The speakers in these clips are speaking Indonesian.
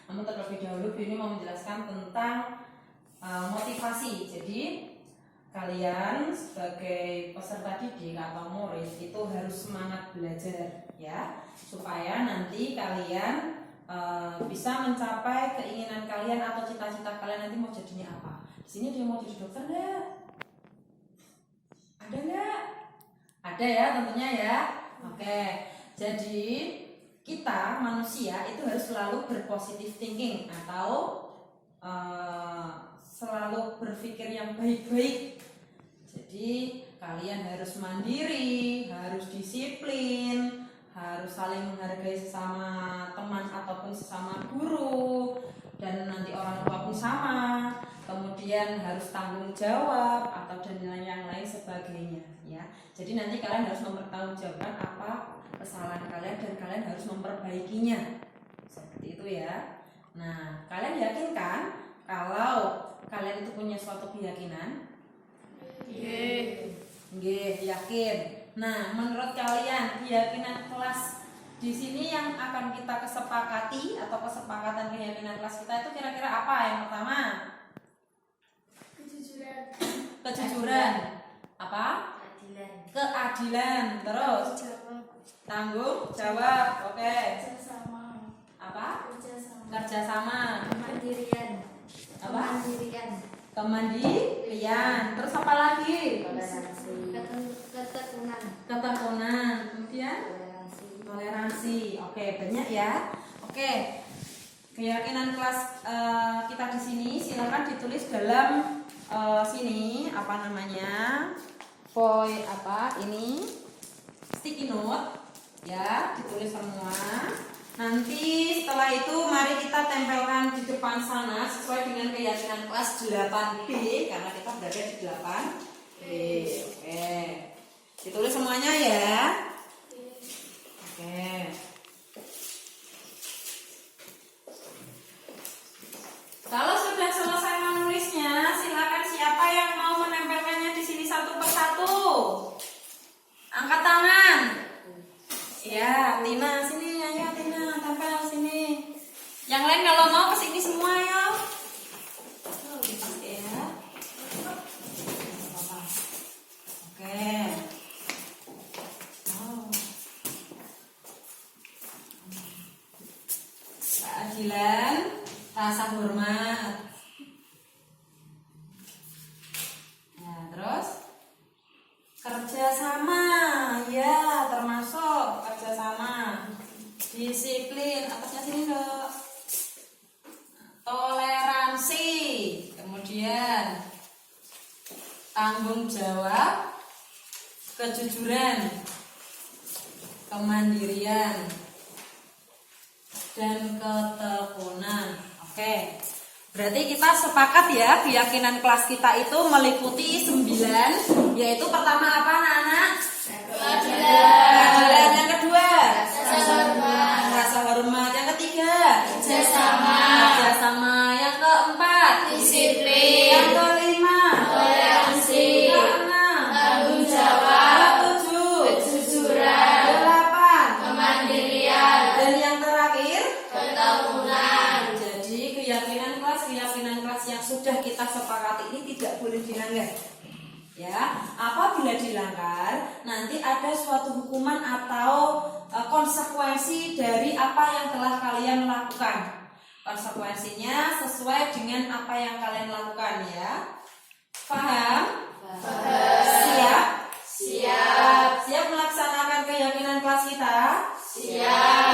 Namun terlebih dahulu Bu ini mau menjelaskan tentang motivasi. Jadi kalian sebagai peserta didik atau murid itu harus semangat belajar ya, supaya nanti kalian bisa mencapai keinginan kalian atau cita-cita kalian nanti mau jadinya apa. Di sini dia mau jadi dokter nggak? Ada nggak? Ada ya tentunya ya. Oke, jadi kita manusia itu harus selalu berpositive thinking atau selalu berpikir yang baik-baik. Jadi kalian harus mandiri, harus disiplin, harus saling menghargai sesama teman ataupun sesama guru, dan nanti orang tua pun sama. Kemudian harus tanggung jawab atau dan yang lain sebagainya ya. Jadi nanti kalian harus mempertanggungjawabkan apa kesalahan kalian dan kalian harus memperbaikinya. Seperti itu ya. Nah, kalian yakin kan kalau kalian itu punya suatu keyakinan? Nggih, yakin. Nah, menurut kalian keyakinan kelas di sini yang akan kita kesepakati atau kesepakatan keyakinan kelas kita itu kira-kira apa? Yang pertama, kejujuran. Apa? Keadilan. Terus tanggung jawab. Oke. Apa? Kerjasama. Kemandirian. Terus apa lagi? Ketekunan. Kemudian toleransi. Oke, banyak ya. Oke. Keyakinan kelas kita di sini silakan ditulis dalam sini apa namanya? Ini sticky note ya, ditulis semua. Nanti setelah itu mari kita tempelkan di depan sana sesuai dengan keyakinan kelas 8B karena kita berada di 8B. Oke. Ditulis semuanya ya. Oke. Kalau sudah selesai menulisnya, silakan siapa yang mau menempelkannya di sini satu persatu. Angkat tangan. Ya, Tina sini, ayo Tina, tempel sini. Yang lain kalau mau ke sini semua ya. Oke. Keadilan, rasa hormat. Nah, terus kerjasama, ya termasuk kerjasama. Disiplin, atasnya sini dok. Toleransi, kemudian tanggung jawab, kejujuran, kemandirian, dan ketekunan. Oke. Berarti kita sepakat ya, keyakinan kelas kita itu meliputi 9, yaitu pertama apa anak-anak? Keadilan. Yang kedua? Rasa hormat. Yang ketiga? Kerjasama. Yang keempat? Disiplin. Yang kelima? Toleransi. Yang keenam? Tanggung jawab. Yang ketujuh? Kejujuran. Yang delapan? Kemandirian. Dan yang terakhir? Ketekunan. Jadi keyakinan kelas yang sudah kita sepakati ini tidak boleh dilanggar. Ya, apabila dilanggar nanti ada suatu hukuman atau konsekuensi dari apa yang telah kalian lakukan. Konsekuensinya sesuai dengan apa yang kalian lakukan ya. Paham? Siap melaksanakan keyakinan kelas kita?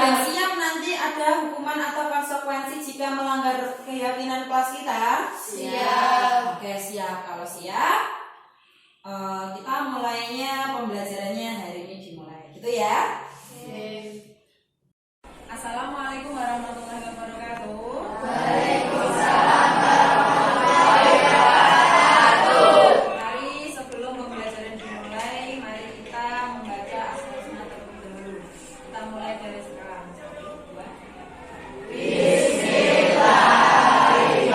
Dan siap nanti ada hukuman atau konsekuensi jika melanggar keyakinan kelas kita? Oke, siap. Kalau siap, kita mulainya pembelajarannya hari ini dimulai. Gitu ya. Assalamualaikum warahmatullahi wabarakatuh. Waalaikumsalam warahmatullahi wabarakatuh. Mari sebelum pembelajaran dimulai, mari kita membaca asma-usna terlebih dahulu. Kita mulai dari sekarang. 1, 2. Bismillahirrahmanirrahim.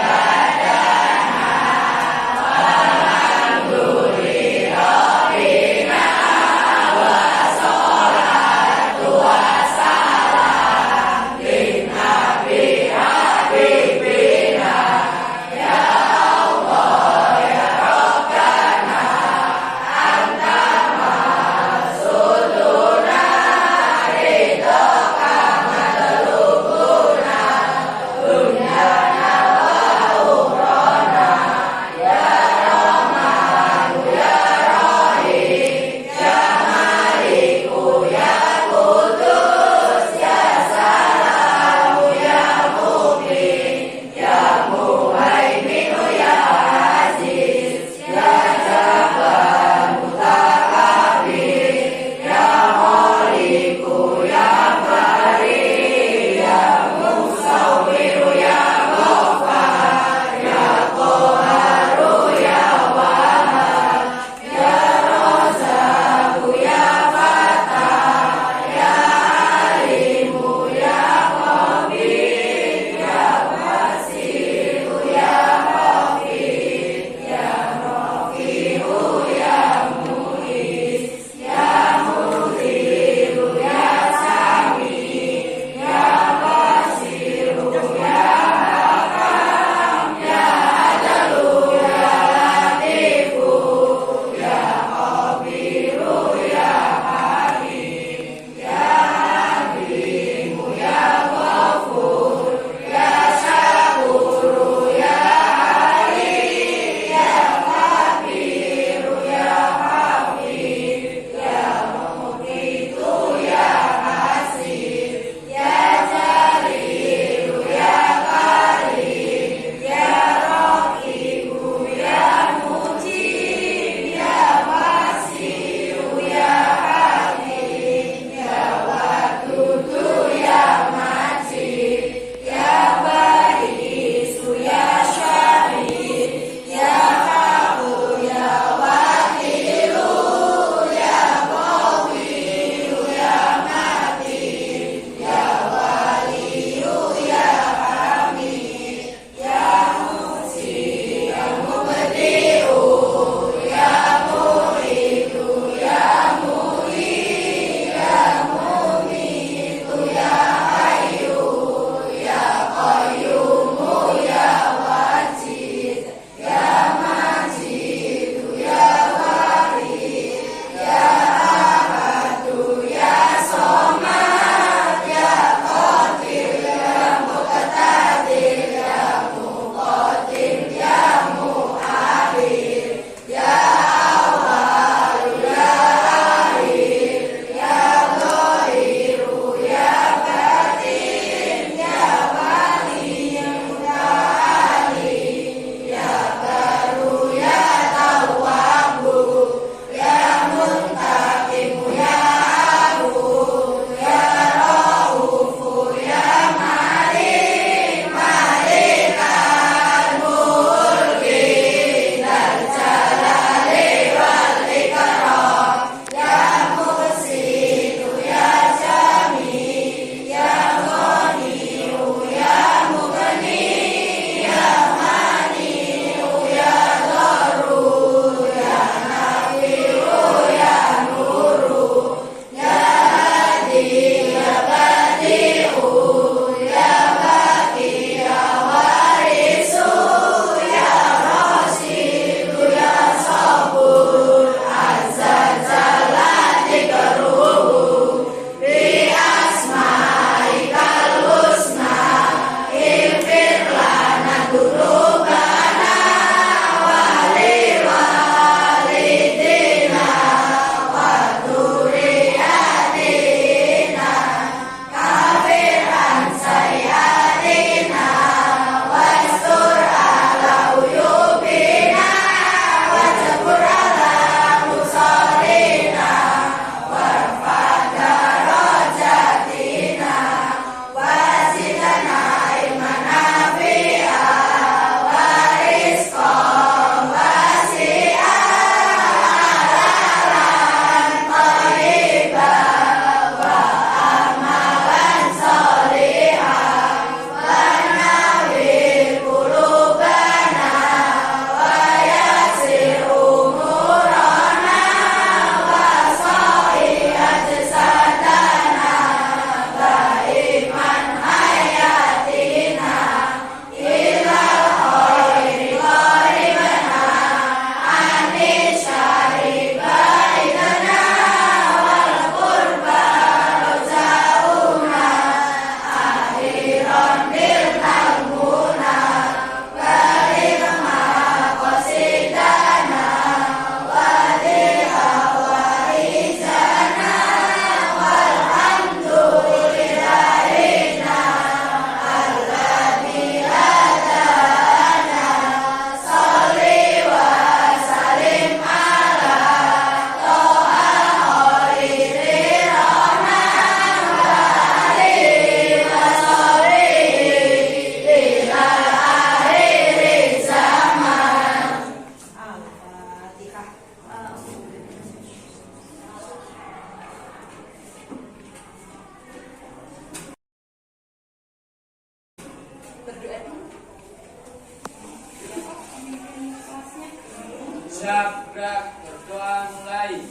Siap, gerak, berdoa mulai.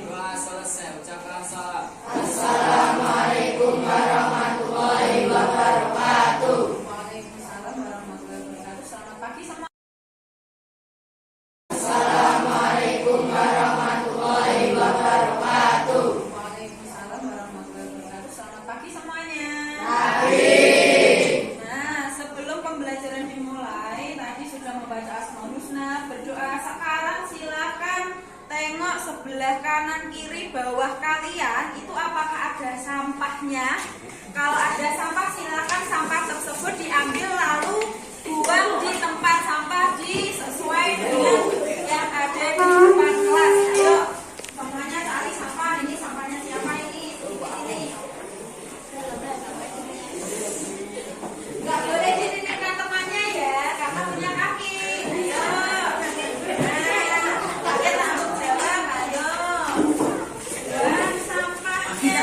Doa selesai, ucapkan salam. Assalamualaikum warahmatullahi wabarakatuh. Waalaikumsalam warahmatullahi wabarakatuh. Selamat pagi semua. Assalamualaikum warahmatullahi wabarakatuh. Waalaikumsalam warahmatullahi wabarakatuh. Selamat pagi semuanya. Nah, sebelum pembelajaran dimulai, tadi sudah membaca Asmaul Husna, berdoa. Sekarang silakan tengok sebelah kanan kiri bawah kalian itu apakah ada sampahnya. Kalau ada sampah silakan sampah tersebut diambil lalu buang di tempat sampah sesuai dengan yang ada di depan kelas. Ayo semuanya cari sampah. Ini sampahnya siapa ini? Ini. Nggak boleh dititipkan temannya ya, karena punya kaki. Ayo. Kaget langsung jawab. Ayo. Buang sampahnya.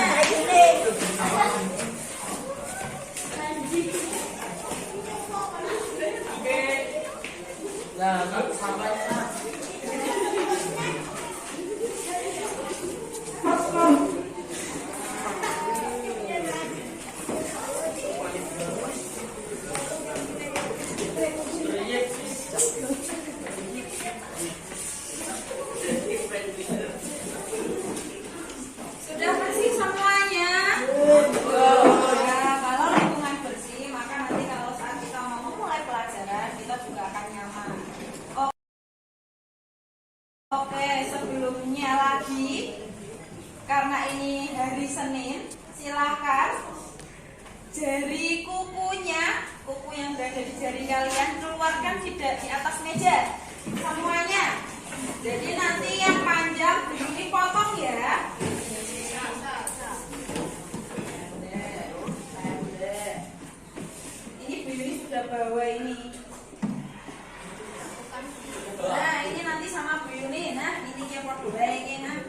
Nah, sampainya. Sudah bersih semuanya? Ya, kalau lingkungan bersih, maka nanti kalau saat kita mau memulai pelajaran, kita juga akan nyaman. Oke, sebelumnya lagi, karena ini hari Senin, silakan jari kukunya, kuku yang berada di jari kalian, keluarkan di atas meja. Semuanya. Jadi nanti yang panjang dipotong ya. Ini Bu Yuni sudah bawa ini. Nah, ini nanti sama Bu Yuni. Nah, ini yang podo bae iki, nah.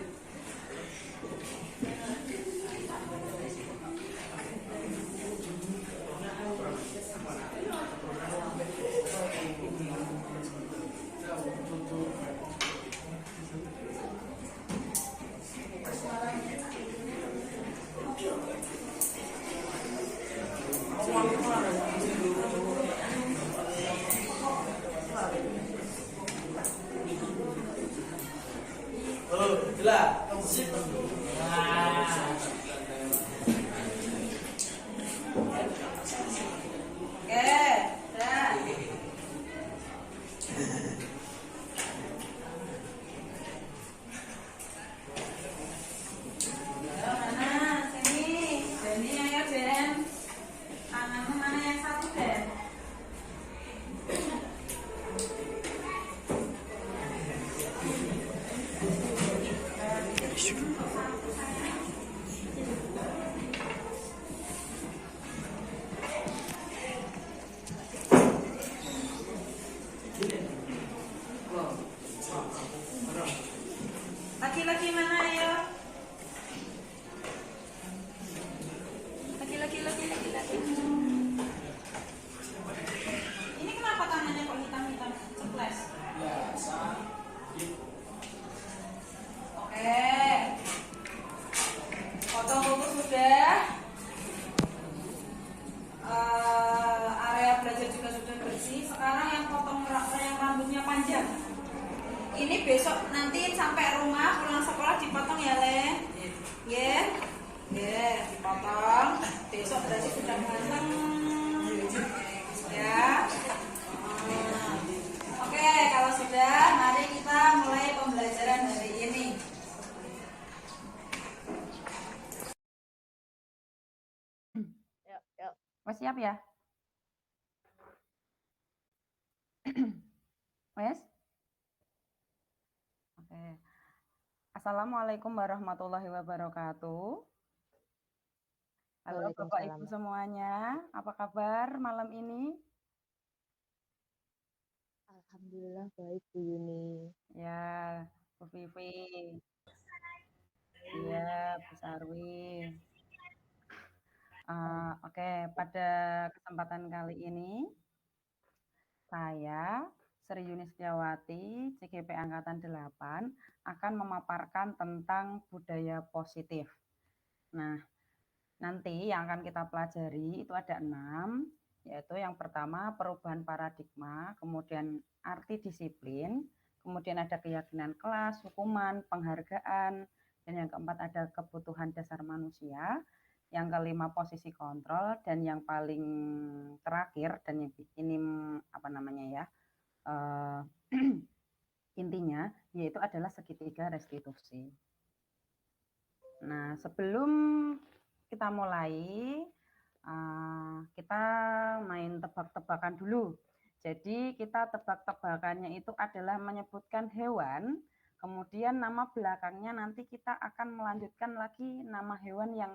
Jelas. Sip. Nah. Oke, dah. Ayo, mana? Sini. Jadi ayo, Den. Tanganmu mana yang satu, Den? Laki-laki mana ayo? Laki-laki. Ini kenapa tangannya kok hitam-hitam? Ceples. Oke. Potong kuku sudah. Area belajar juga sudah bersih. Sekarang yang potong yang rambutnya panjang. Ini besok nanti sampai rumah pulang sekolah dipotong ya, Le. Ya. Ya, dipotong. Besok berarti sudah ganteng. Ya. Oke, kalau sudah, mari kita mulai pembelajaran hari ini. Wes siap ya? Wes? Oke. Assalamualaikum warahmatullahi wabarakatuh. Halo Bapak Ibu semuanya, apa kabar malam ini? Alhamdulillah baik Bu Yuni. Ya, Bu Vivi. Iya, Bu Sarwi. Oke, pada kesempatan kali ini saya Sri Yuni Setiawati, CGP Angkatan 8, akan memaparkan tentang budaya positif. Nah, nanti yang akan kita pelajari itu ada 6, yaitu yang pertama perubahan paradigma, kemudian arti disiplin, kemudian ada keyakinan kelas, hukuman, penghargaan, dan yang keempat ada kebutuhan dasar manusia, yang kelima posisi kontrol, dan yang paling terakhir, dan ini apa namanya ya, intinya yaitu adalah segitiga restitusi. Nah, sebelum kita mulai, kita main tebak-tebakan dulu. Jadi kita tebak-tebakannya itu adalah menyebutkan hewan, kemudian nama belakangnya nanti kita akan melanjutkan lagi nama hewan yang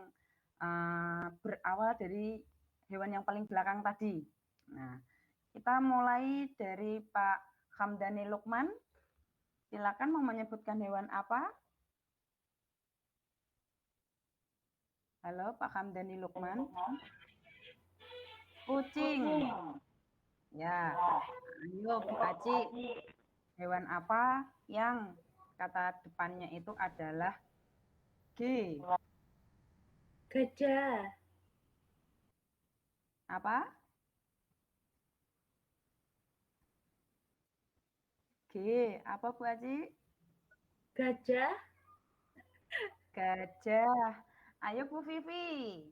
berawal dari hewan yang paling belakang tadi. Nah, kita mulai dari Pak Hamdani Lukman. Silakan mau menyebutkan hewan apa? Halo Pak Hamdani Lukman. Kucing. Ya, ayo Bu Aci. Hewan apa yang kata depannya itu adalah G? Gajah. Apa? G. Apa Bu Aci? Gajah. Gajah. Ayo Bu Vivi.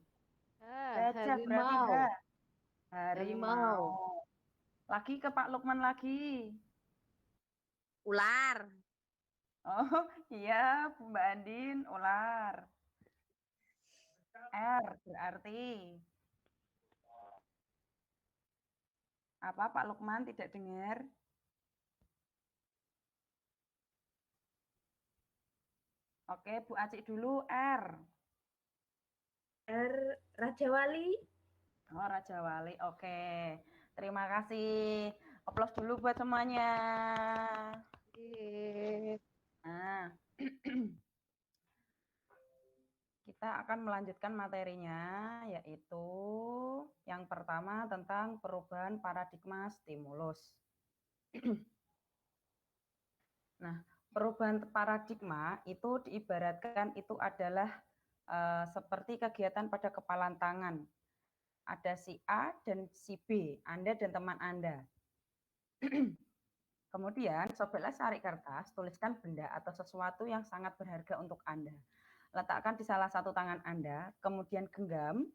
Gajah berarti Harimau. H. Harimau. Lagi ke Pak Lukman lagi. Ular. Oh iya Bu Mbak Andin, ular. R berarti apa Pak Lukman tidak dengar? Oke Bu Aci dulu R. R. Raja Wali. Oh Raja Wali, oke. Terima kasih. Aplaus dulu buat semuanya. Nah, kita akan melanjutkan materinya, yaitu yang pertama tentang perubahan paradigma stimulus. Nah, perubahan paradigma itu diibaratkan itu adalah seperti kegiatan pada kepalan tangan. Ada si A dan si B, Anda dan teman Anda. Kemudian, sobeklah sari kertas, tuliskan benda atau sesuatu yang sangat berharga untuk Anda. Letakkan di salah satu tangan Anda, kemudian genggam,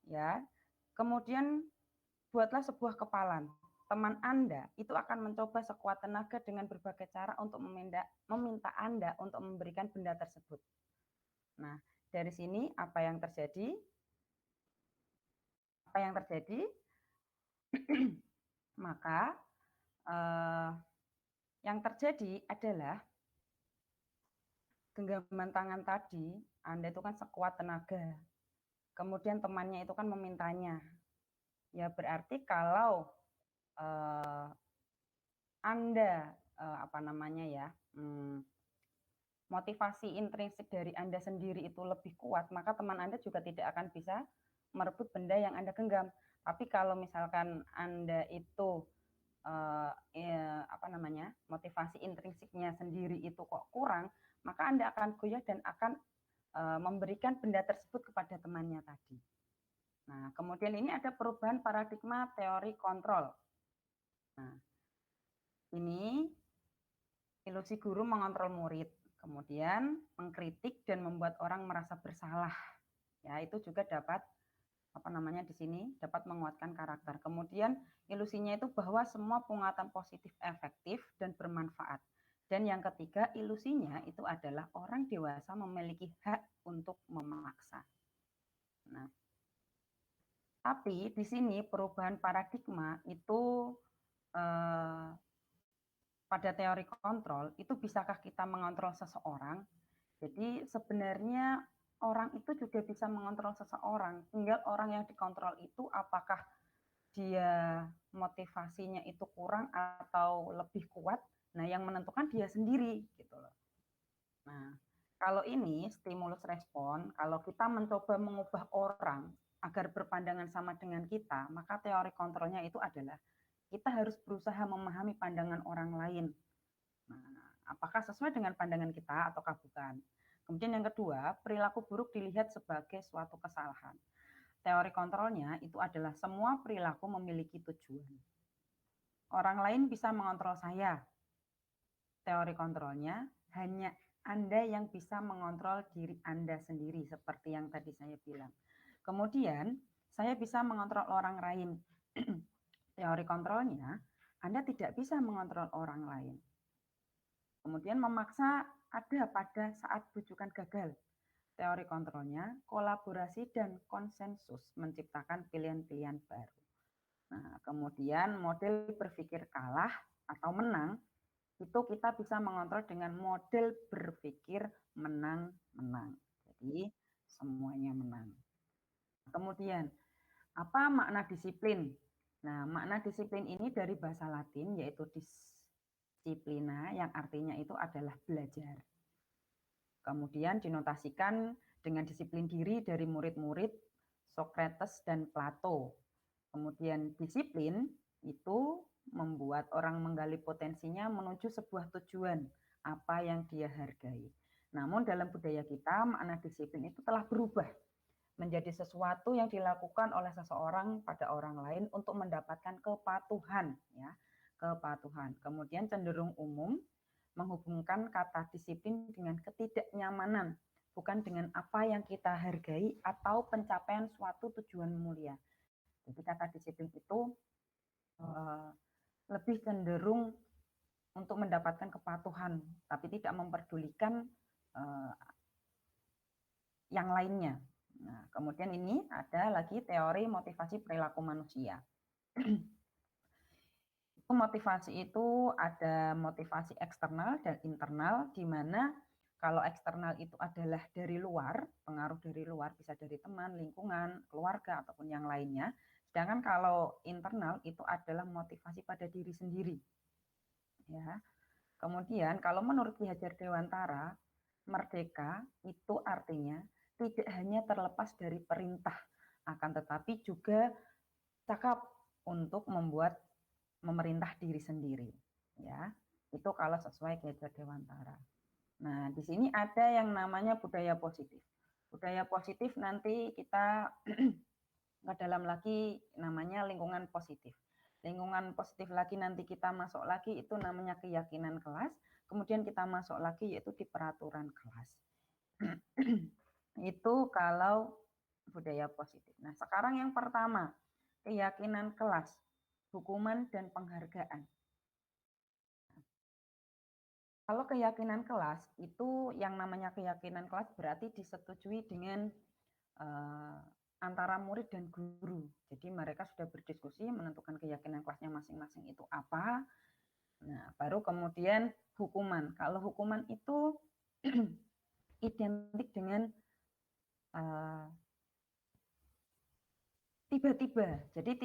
ya. Kemudian buatlah sebuah kepalan. Teman Anda itu akan mencoba sekuat tenaga dengan berbagai cara untuk meminta Anda untuk memberikan benda tersebut. Nah, dari sini apa yang terjadi? Apa yang terjadi? Maka yang terjadi adalah genggaman tangan tadi, Anda itu kan sekuat tenaga. Kemudian temannya itu kan memintanya. Ya berarti kalau Anda apa namanya ya, motivasi intrinsik dari Anda sendiri itu lebih kuat, maka teman Anda juga tidak akan bisa merebut benda yang Anda genggam. Tapi kalau misalkan Anda itu apa namanya, motivasi intrinsiknya sendiri itu kok kurang, maka Anda akan goyah dan akan memberikan benda tersebut kepada temannya tadi. Nah, kemudian ini ada perubahan paradigma teori kontrol. Nah, ini ilusi guru mengontrol murid, kemudian mengkritik dan membuat orang merasa bersalah. Ya, itu juga dapat apa namanya di sini dapat menguatkan karakter. Kemudian ilusinya itu bahwa semua penguatan positif efektif dan bermanfaat. Dan yang ketiga, ilusinya itu adalah orang dewasa memiliki hak untuk memaksa. Nah, tapi di sini perubahan paradigma itu pada teori kontrol itu bisakah kita mengontrol seseorang? Jadi sebenarnya orang itu juga bisa mengontrol seseorang. Tinggal orang yang dikontrol itu apakah dia motivasinya itu kurang atau lebih kuat. Nah, yang menentukan dia sendiri gitu loh. Nah, kalau ini stimulus respon, kalau kita mencoba mengubah orang agar berpandangan sama dengan kita, maka teori kontrolnya itu adalah kita harus berusaha memahami pandangan orang lain. Nah, apakah sesuai dengan pandangan kita ataukah bukan? Kemudian yang kedua, perilaku buruk dilihat sebagai suatu kesalahan. Teori kontrolnya itu adalah semua perilaku memiliki tujuan. Orang lain bisa mengontrol saya. Teori kontrolnya hanya Anda yang bisa mengontrol diri Anda sendiri, seperti yang tadi saya bilang. Kemudian, saya bisa mengontrol orang lain. Teori kontrolnya, Anda tidak bisa mengontrol orang lain. Kemudian memaksa ada pada saat bujukan gagal. Teori kontrolnya, kolaborasi dan konsensus menciptakan pilihan-pilihan baru. Nah, kemudian model berpikir kalah atau menang, itu kita bisa mengontrol dengan model berpikir menang-menang. Jadi, semuanya menang. Kemudian, apa makna disiplin? Nah, makna disiplin ini dari bahasa Latin, yaitu disciplina, yang artinya itu adalah belajar. Kemudian dinotasikan dengan disiplin diri dari murid-murid Socrates dan Plato. Kemudian disiplin itu membuat orang menggali potensinya menuju sebuah tujuan, apa yang dia hargai. Namun dalam budaya kita, makna disiplin itu telah berubah menjadi sesuatu yang dilakukan oleh seseorang pada orang lain untuk mendapatkan kepatuhan, ya, kepatuhan. Kemudian cenderung umum menghubungkan kata disiplin dengan ketidaknyamanan, bukan dengan apa yang kita hargai atau pencapaian suatu tujuan mulia. Jadi kata disiplin itu lebih cenderung untuk mendapatkan kepatuhan, tapi tidak memperdulikan yang lainnya. Nah, kemudian ini ada lagi teori motivasi perilaku manusia. Motivasi itu ada motivasi eksternal dan internal, di mana kalau eksternal itu adalah dari luar, pengaruh dari luar, bisa dari teman, lingkungan, keluarga, ataupun yang lainnya. Sedangkan kalau internal itu adalah motivasi pada diri sendiri. Ya. Kemudian kalau menurut Ki Hajar Dewantara, merdeka itu artinya tidak hanya terlepas dari perintah, akan tetapi juga cakap untuk membuat memerintah diri sendiri, ya. Itu kalau sesuai Ki Hajar Dewantara. Nah, di sini ada yang namanya budaya positif. Budaya positif nanti kita ke dalam lagi namanya lingkungan positif. Lingkungan positif lagi nanti kita masuk lagi itu namanya keyakinan kelas. Kemudian kita masuk lagi yaitu di peraturan kelas. Itu kalau budaya positif. Nah, sekarang yang pertama, keyakinan kelas. Hukuman dan penghargaan. Kalau keyakinan kelas itu yang namanya keyakinan kelas berarti disetujui dengan antara murid dan guru. Jadi mereka sudah berdiskusi menentukan keyakinan kelasnya masing-masing itu apa. Nah, baru kemudian hukuman. Kalau hukuman itu identik dengan tiba-tiba. Jadi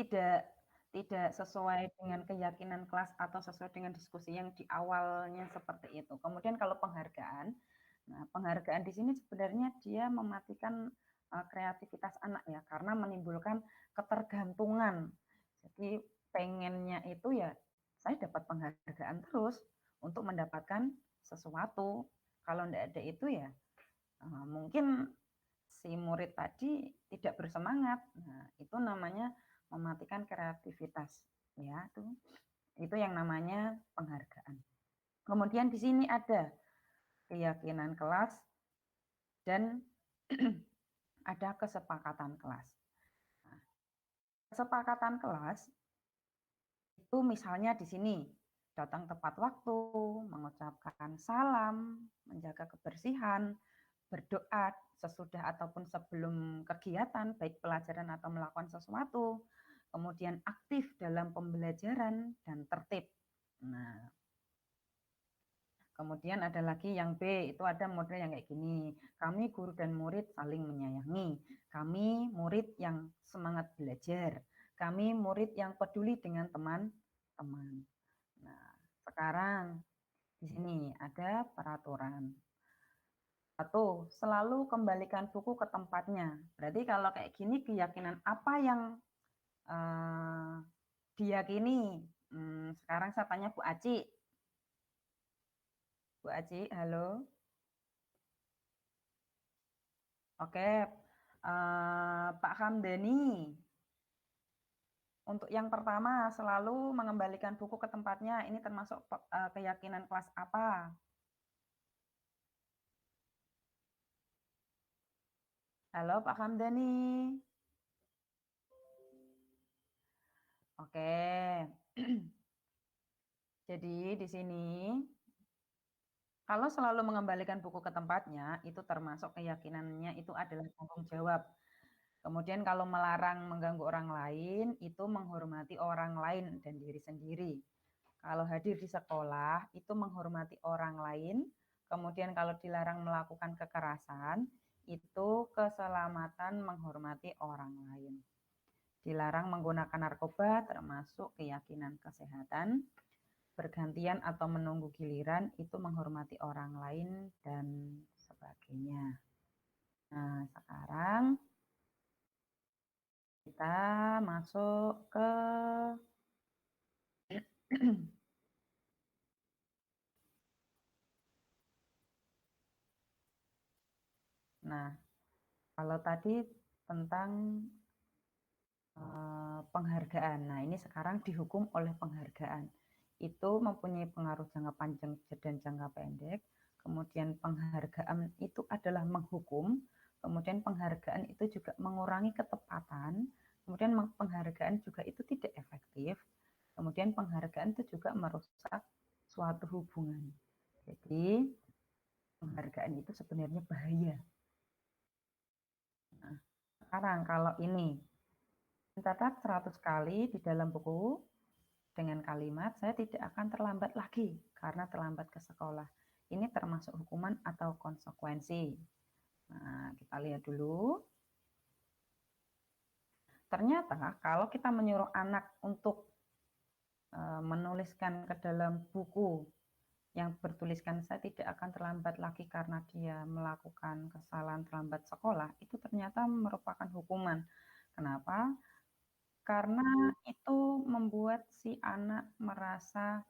tidak sesuai dengan keyakinan kelas atau sesuai dengan diskusi yang di awalnya seperti itu. Kemudian kalau penghargaan, nah penghargaan di sini sebenarnya dia mematikan kreativitas anak ya, karena menimbulkan ketergantungan. Jadi pengennya itu ya saya dapat penghargaan terus untuk mendapatkan sesuatu. Kalau tidak ada itu ya mungkin si murid tadi tidak bersemangat. Nah, itu namanya mematikan kreativitas, ya. Itu yang namanya penghargaan. Kemudian di sini ada keyakinan kelas dan ada kesepakatan kelas. Nah, kesepakatan kelas itu misalnya di sini datang tepat waktu, mengucapkan salam, menjaga kebersihan, berdoa sesudah ataupun sebelum kegiatan, baik pelajaran atau melakukan sesuatu, kemudian aktif dalam pembelajaran dan tertib. Nah, Kemudian ada lagi yang B, itu ada model yang kayak gini. Kami guru dan murid saling menyayangi. Kami murid yang semangat belajar. Kami murid yang peduli dengan teman-teman. Nah, sekarang di sini ada peraturan. Satu, selalu kembalikan buku ke tempatnya. Berarti kalau kayak gini keyakinan apa yang diyakini? Sekarang saya tanya Bu Aci. Bu Aci, halo. Oke, Pak Hamdani. Untuk yang pertama, selalu mengembalikan buku ke tempatnya. Ini termasuk keyakinan kelas apa? Halo, Pak Hamdani. Oke. Jadi di sini, kalau selalu mengembalikan buku ke tempatnya, itu termasuk keyakinannya itu adalah tanggung jawab. Kemudian kalau melarang mengganggu orang lain, itu menghormati orang lain dan diri sendiri. Kalau hadir di sekolah, itu menghormati orang lain. Kemudian kalau dilarang melakukan kekerasan, itu keselamatan menghormati orang lain. Dilarang menggunakan narkoba, termasuk keyakinan kesehatan. Bergantian atau menunggu giliran, itu menghormati orang lain, dan sebagainya. Nah, sekarang kita masuk ke nah, kalau tadi tentang penghargaan. Nah, ini sekarang dihukum oleh penghargaan. Itu mempunyai pengaruh jangka panjang dan jangka pendek. Kemudian penghargaan itu adalah menghukum. Kemudian penghargaan itu juga mengurangi ketepatan. Kemudian penghargaan juga itu tidak efektif. Kemudian penghargaan itu juga merusak suatu hubungan. Jadi penghargaan itu sebenarnya bahaya. Nah, sekarang kalau ini mencatat 100 kali di dalam buku dengan kalimat saya tidak akan terlambat lagi karena terlambat ke sekolah. Ini termasuk hukuman atau konsekuensi. Nah, kita lihat dulu. Ternyata kalau kita menyuruh anak untuk menuliskan ke dalam buku yang bertuliskan saya tidak akan terlambat lagi karena dia melakukan kesalahan terlambat sekolah, itu ternyata merupakan hukuman. Kenapa? Karena itu membuat si anak merasa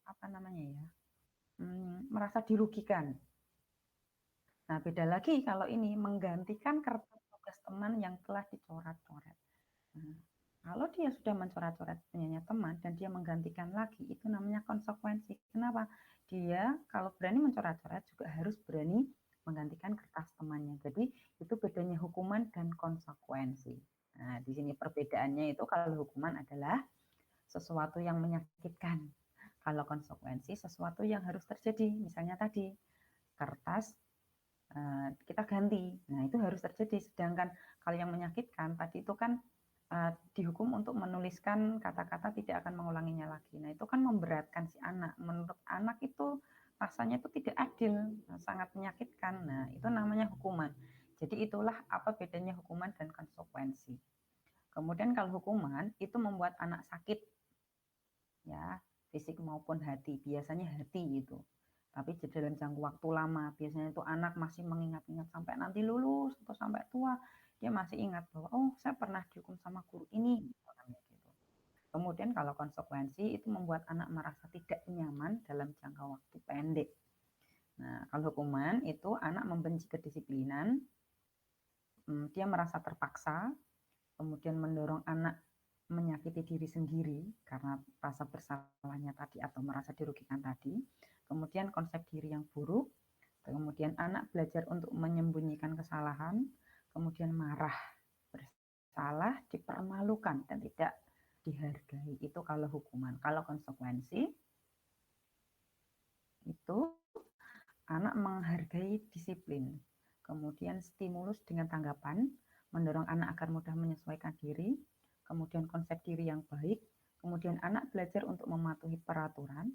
apa namanya ya, merasa dirugikan. Nah, beda lagi kalau ini menggantikan kertas tugas teman yang telah dicoret-coret. Nah, kalau dia sudah mencoret-coret punyanya teman dan dia menggantikan lagi, itu namanya konsekuensi. Kenapa? Dia kalau berani mencoret-coret juga harus berani menggantikan kertas temannya. Jadi itu bedanya hukuman dan konsekuensi. Nah, di sini perbedaannya itu kalau hukuman adalah sesuatu yang menyakitkan. Kalau konsekuensi sesuatu yang harus terjadi. Misalnya tadi kertas kita ganti. Nah, itu harus terjadi. Sedangkan kalau yang menyakitkan tadi itu kan dihukum untuk menuliskan kata-kata tidak akan mengulanginya lagi. Nah, itu kan memberatkan si anak. Menurut anak itu rasanya itu tidak adil, sangat menyakitkan. Nah, itu namanya hukuman. Jadi itulah apa bedanya hukuman dan konsekuensi. Kemudian kalau hukuman itu membuat anak sakit, ya fisik maupun hati. Biasanya hati itu. Tapi dalam jangka waktu lama, biasanya itu anak masih mengingat-ingat sampai nanti lulus atau sampai tua, dia masih ingat bahwa oh saya pernah dihukum sama guru ini. Kemudian kalau konsekuensi itu membuat anak merasa tidak nyaman dalam jangka waktu pendek. Nah, kalau hukuman itu anak membenci kedisiplinan, dia merasa terpaksa, kemudian mendorong anak menyakiti diri sendiri karena rasa bersalahnya tadi atau merasa dirugikan tadi. Kemudian konsep diri yang buruk, kemudian anak belajar untuk menyembunyikan kesalahan, kemudian marah, bersalah, dipermalukan, dan tidak dihargai. Itu kalau hukuman. Kalau konsekuensi, itu anak menghargai disiplin. Kemudian stimulus dengan tanggapan, mendorong anak agar mudah menyesuaikan diri, kemudian konsep diri yang baik, kemudian anak belajar untuk mematuhi peraturan,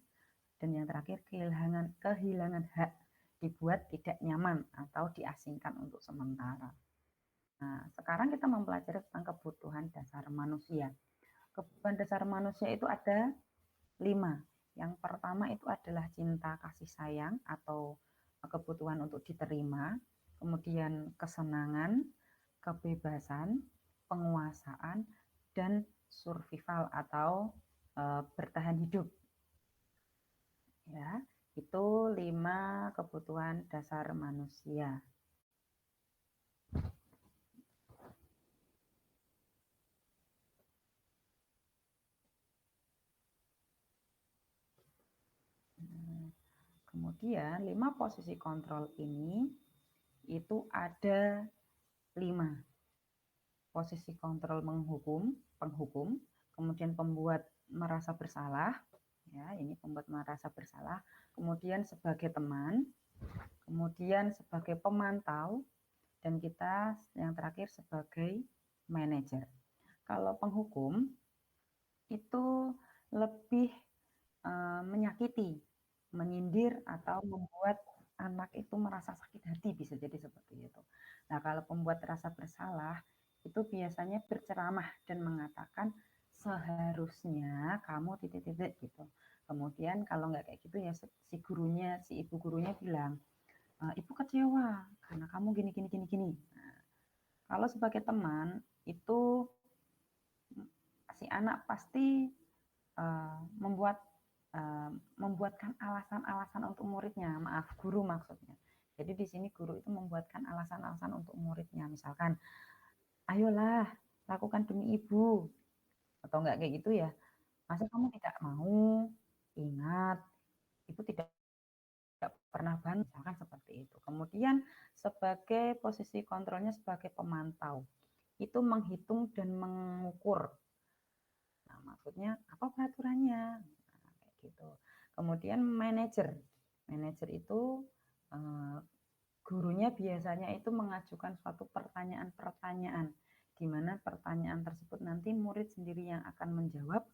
Dan yang terakhir, kehilangan hak, dibuat tidak nyaman atau diasingkan untuk sementara. Nah, sekarang kita mempelajari tentang kebutuhan dasar manusia. Kebutuhan dasar manusia itu ada 5. Yang pertama itu adalah cinta kasih sayang atau kebutuhan untuk diterima, kemudian kesenangan, kebebasan, penguasaan, dan survival atau bertahan hidup. Ya, itu 5 kebutuhan dasar manusia. Kemudian 5 posisi kontrol ini itu ada 5. Posisi kontrol penghukum, kemudian pembuat merasa bersalah, ya, ini pembuat merasa bersalah, kemudian sebagai teman, kemudian sebagai pemantau, dan kita yang terakhir sebagai manajer. Kalau penghukum itu lebih menyakiti, menyindir atau membuat anak itu merasa sakit hati, bisa jadi seperti itu. Nah, kalau pembuat rasa bersalah itu biasanya berceramah dan mengatakan seharusnya kamu titik-titik gitu. Kemudian kalau nggak kayak gitu ya si ibu gurunya bilang, ibu kecewa karena kamu gini. Nah, kalau sebagai teman itu si anak pasti membuatkan alasan-alasan untuk muridnya, maaf guru maksudnya. Jadi di sini guru itu membuatkan alasan-alasan untuk muridnya, misalkan, ayolah lakukan demi ibu, atau enggak kayak gitu ya. Masa kamu tidak mau? Ingat, ibu tidak pernah bantu, misalkan seperti itu. Kemudian sebagai posisi kontrolnya sebagai pemantau, itu menghitung dan mengukur. Nah, maksudnya apa peraturannya? Nah, kayak gitu. Kemudian manajer itu gurunya biasanya itu mengajukan suatu pertanyaan-pertanyaan, di mana pertanyaan tersebut nanti murid sendiri yang akan menjawab,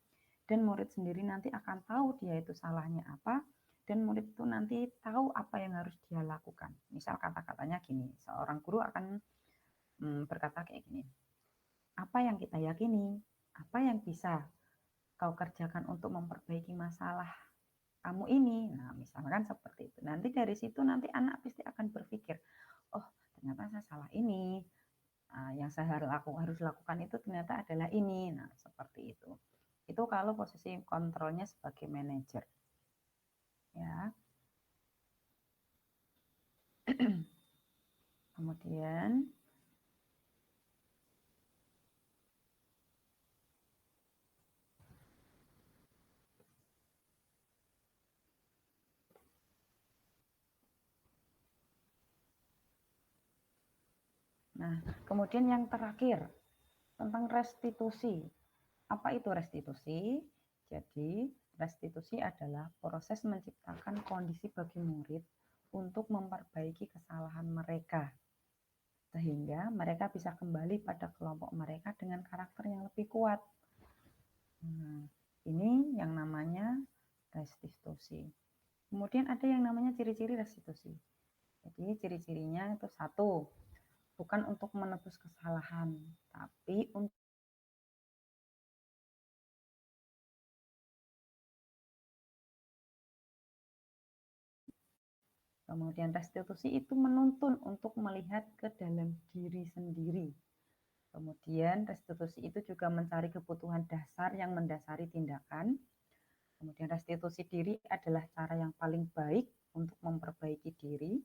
dan murid sendiri nanti akan tahu dia itu salahnya apa, dan murid itu nanti tahu apa yang harus dia lakukan. Misal kata-katanya gini, seorang guru akan berkata kayak gini, apa yang kita yakini, apa yang bisa kau kerjakan untuk memperbaiki masalah kamu ini. Nah, misalkan seperti itu. Nanti dari situ nanti anak pasti akan berpikir, oh ternyata saya salah ini. Nah, yang saya harus lakukan itu ternyata adalah ini. Nah, seperti itu. Itu kalau posisi kontrolnya sebagai manajer. Ya. Kemudian kemudian yang terakhir tentang restitusi. Apa itu restitusi? Jadi, restitusi adalah proses menciptakan kondisi bagi murid untuk memperbaiki kesalahan mereka, sehingga mereka bisa kembali pada kelompok mereka dengan karakter yang lebih kuat. Nah, ini yang namanya restitusi. Kemudian ada yang namanya ciri-ciri restitusi. Jadi ciri-cirinya itu 1, bukan untuk menebus kesalahan, tapi untuk kemudian restitusi itu menuntun untuk melihat ke dalam diri sendiri. Kemudian restitusi itu juga mencari kebutuhan dasar yang mendasari tindakan. Kemudian restitusi diri adalah cara yang paling baik untuk memperbaiki diri.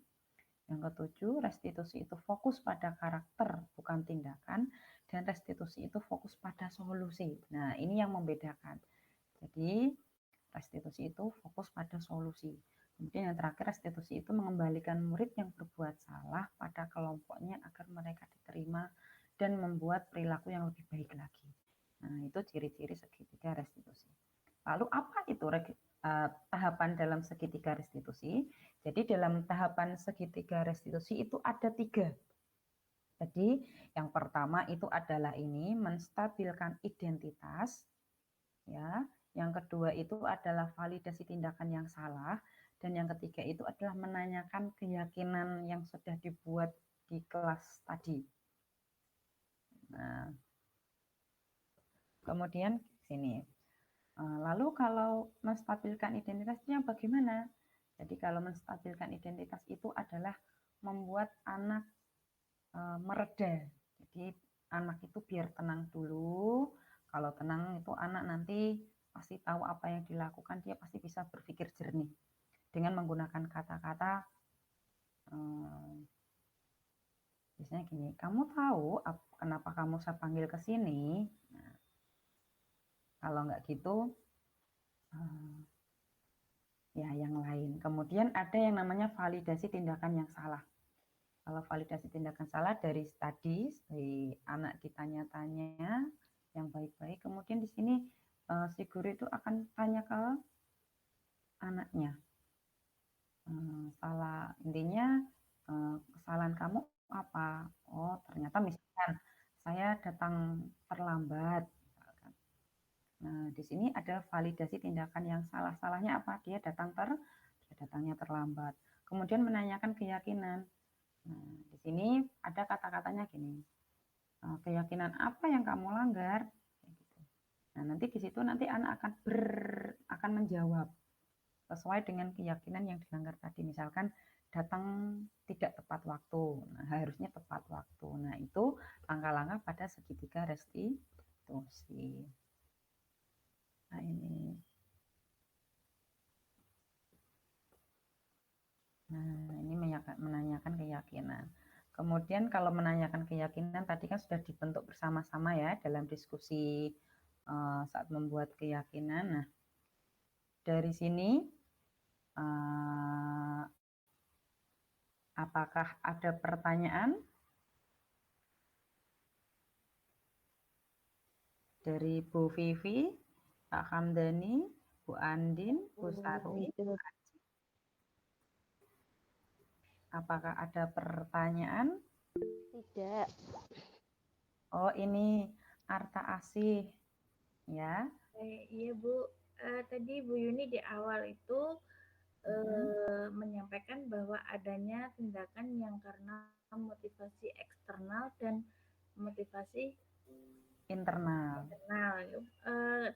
Yang ketujuh, restitusi itu fokus pada karakter, bukan tindakan. Dan restitusi itu fokus pada solusi. Nah, ini yang membedakan. Jadi, restitusi itu fokus pada solusi. Kemudian yang terakhir, restitusi itu mengembalikan murid yang berbuat salah pada kelompoknya agar mereka diterima dan membuat perilaku yang lebih baik lagi. Nah, itu ciri-ciri segitiga restitusi. Lalu apa itu tahapan dalam segitiga restitusi? Jadi dalam tahapan segitiga restitusi itu ada 3. Jadi yang pertama itu adalah ini menstabilkan identitas, ya. yang kedua itu adalah validasi tindakan yang salah, dan yang ketiga itu adalah menanyakan keyakinan yang sudah dibuat di kelas tadi. Nah, kemudian sini. Lalu kalau menstabilkan identitasnya bagaimana? Jadi kalau menstabilkan identitas itu adalah membuat anak mereda. Jadi anak itu biar tenang dulu. Kalau tenang itu anak nanti pasti tahu apa yang dilakukan, dia pasti bisa berpikir jernih dengan menggunakan kata-kata biasanya gini, kamu tahu kenapa kamu saya panggil ke sini? Nah, kalau nggak gitu, ya yang lain. Kemudian ada yang namanya validasi tindakan yang salah. Kalau validasi tindakan salah dari tadi, si anak ditanya-tanya yang baik-baik, kemudian di sini si guru itu akan tanya ke anaknya. Salah, intinya kesalahan kamu apa? Oh, ternyata misalkan saya datang terlambat. Nah, di sini ada validasi tindakan yang salah. Salahnya apa? Dia datangnya terlambat. Kemudian menanyakan keyakinan. Nah, di sini ada kata-katanya gini. Keyakinan apa yang kamu langgar? Nah, nanti di situ nanti anak akan menjawab sesuai dengan keyakinan yang dilanggar tadi. Misalkan datang tidak tepat waktu. Nah, harusnya tepat waktu. Nah, itu langkah-langkah pada segitiga restitusi. Nah, ini. Nah, ini menanyakan keyakinan. Kemudian kalau menanyakan keyakinan tadi kan sudah dibentuk bersama-sama ya dalam diskusi saat membuat keyakinan. Nah, dari sini apakah ada pertanyaan dari Bu Vivi, Pak Hamdani, Bu Andin, Bu Sarwi? Apakah ada pertanyaan? Tidak. Oh, ini Arta Asih, ya. Iya Bu, tadi Bu Yuni di awal itu menyampaikan bahwa adanya tindakan yang karena motivasi eksternal dan motivasi Internal.